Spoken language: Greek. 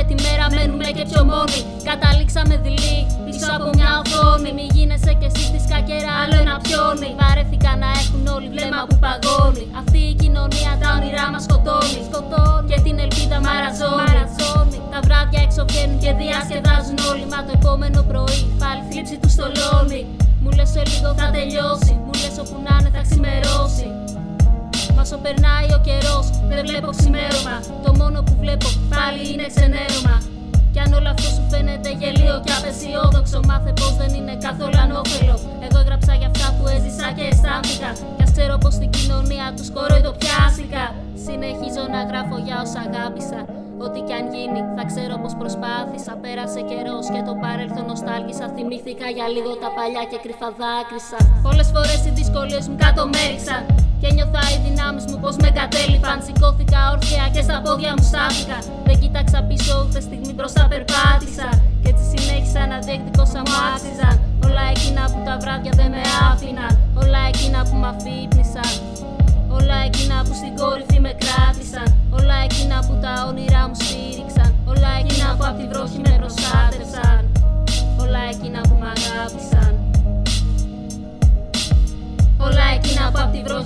τη μέρα μένουμε και πιο μόνοι. Καταλήξαμε δειλοί πίσω από μια οθόνη. Μη γίνεσαι κι εσύ στη σκακέρα, άλλο ένα πιόνι. Βαρέθηκα να έχουν όλοι βλέμμα που παγώνει. Αυτή η κοινωνία τα όνειρά μας σκοτώνει. Και την ελπίδα μαραζώνει. Τα βράδια έξω βγαίνουν και διασκεδάζουν όλοι. Μα το επόμενο πρωί πάλι θλίψη του στολώνει. Μου λες σε λίγο θα τελειώσει. Μου λες όπου να είναι θα ξημερώσει. Μα όσο περνάει ο καιρός δεν βλέπω ξημέρωμα. Το μόνο που βλέπω πάλι είναι ξενέρωμα. Κι αν όλο αυτό σου φαίνεται γελίο και απεσιόδοξο, μάθε πως δεν είναι καθόλου ανώφελο. Εγώ έγραψα για αυτά που έζησα και αισθάνθηκα. Κι ας ξέρω πως στην κοινωνία τους κοροϊδοπιάστηκα. Συνεχίζω να γράφω για όσα αγάπησα. Ό,τι κι αν γίνει, θα ξέρω πως προσπάθησα. Πέρασε καιρός και το παρέλθον νοστάλγησα. Θυμήθηκα για λίγο τα παλιά και κρυφά δάκρυσα. Πολλές φορές οι δυσκολίες μου κατομέριξαν. Και νιώθα οι δυνάμεις μου πως με κατέλειπαν. Σηκώθηκα όρθια και στα πόδια μου στάθηκα. Δεν κοίταξα πίσω ούτε στιγμή μπροστά περπάτησα. Και έτσι συνέχισα να διεκδικώ σαν μου άξιζαν. Όλα εκείνα που τα βράδια δεν με άφηναν. Όλα εκείνα που μ' αφύπνισαν. Όλα εκείνα που στην κορυφή με κράτησαν. Όλα εκείνα που τα όνειρά μου στήριξαν. Όλα εκείνα που απ' τη βροχή με προστάτευσαν. Όλα εκείνα που μ' αγάπησαν. Όλα εκείνα που απ' τη βροχή